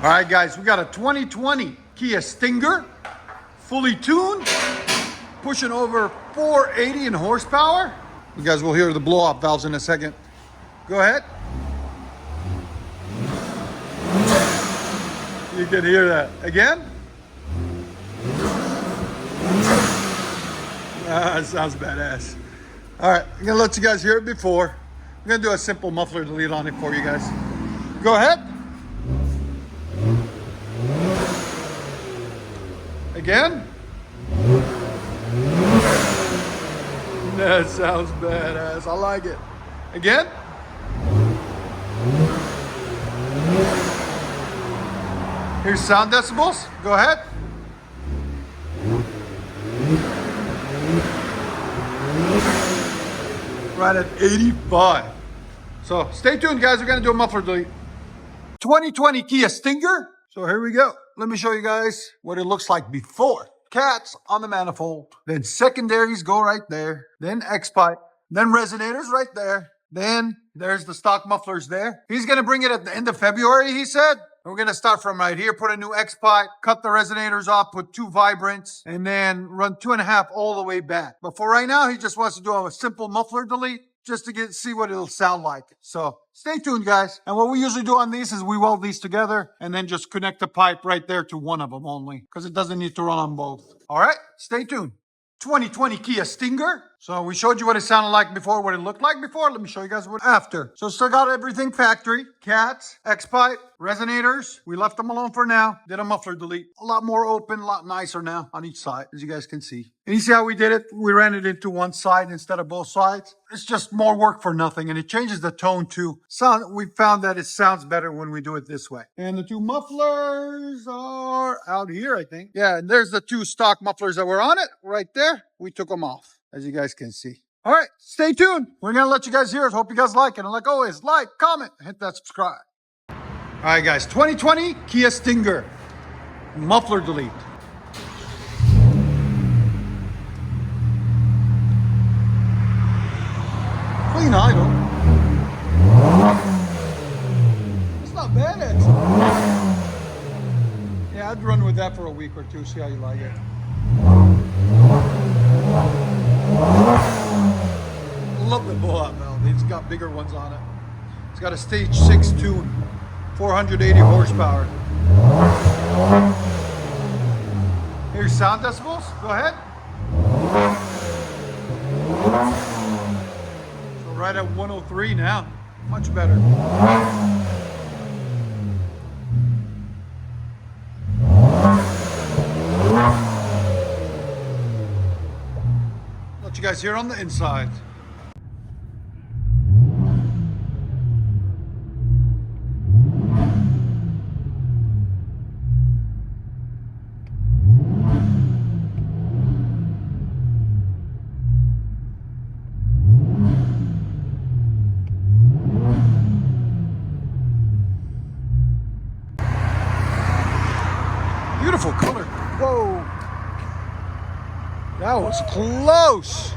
All right, guys, we got a 2020 Kia Stinger, fully tuned, pushing over 480 in horsepower. You guys will hear the blow-up valves in a second. Go ahead. You can hear that. Again. That sounds badass. All right, I'm gonna let you guys hear it before. I'm gonna do a simple muffler delete on it for you guys. Go ahead. Again. That sounds badass. I like it. Again. Here's sound decibels. Go ahead. Right at 85. So stay tuned, guys. We're going to do a muffler delete. 2020 Kia Stinger. So here we go. Let me show you guys what it looks like before. Cats on the manifold. Then secondaries go right there. Then X-pipe. Then resonators right there. Then there's the stock mufflers there. He's going to bring it at the end of February, he said. We're going to start from right here, put a new X-pipe, cut the resonators off, put 2 vibrants, and then run 2.5 all the way back. But for right now, he just wants to do a simple muffler delete just to see what it'll sound like. So stay tuned, guys. And what we usually do on these is we weld these together and then just connect the pipe right there to one of them only because it doesn't need to run on both. All right, stay tuned. 2020 Kia Stinger. So we showed you what it sounded like before, what it looked like before. Let me show you guys what after. So still got everything factory. Cats, X-pipe, resonators. We left them alone for now. Did a muffler delete. A lot more open, a lot nicer now on each side, as you guys can see. And you see how we did it? We ran it into one side instead of both sides. It's just more work for nothing, and it changes the tone too. We found that it sounds better when we do it this way. And the 2 mufflers are out here, I think. Yeah, and there's the 2 stock mufflers that were on it right there. We took them off, as you guys can see. All right, stay tuned. We're going to let you guys hear it. Hope you guys like it. And like always, like, comment, hit that subscribe. All right, guys, 2020 Kia Stinger. Muffler delete. Clean idle. It's not bad, actually. Yeah, I'd run with that for a week or two, see how you like it. Love the blow-up valve. It's got bigger ones on it. It's got a stage 6 tune, 480 horsepower. Here's sound decibels. Go ahead. So right at 103 now. Much better. Let you guys hear on the inside. Beautiful color. Whoa. That was close.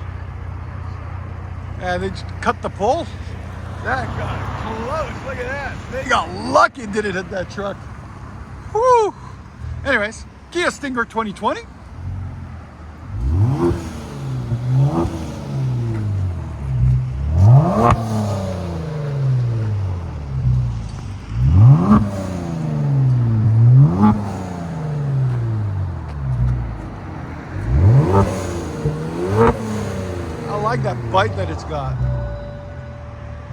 And they just cut the pole. That got close. Look at that. They got lucky and did it hit that truck. Woo. Anyways, Kia Stinger 2020. I like that bite that it's got.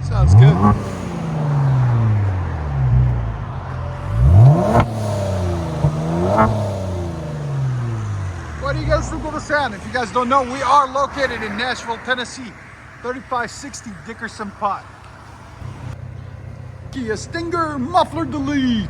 Sounds good. What do you guys think of the sound? If you guys don't know, we are located in Nashville, Tennessee. 3560 Dickerson Pot. Kia Stinger muffler delete.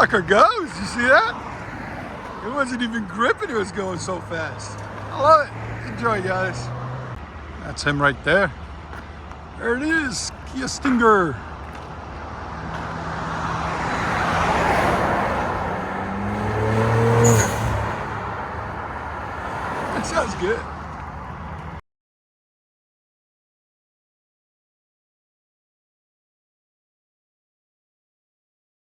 sucker goes. You see that? It wasn't even gripping. It was going so fast. I love it. Enjoy, guys. That's him right there. There it is. Kia Stinger.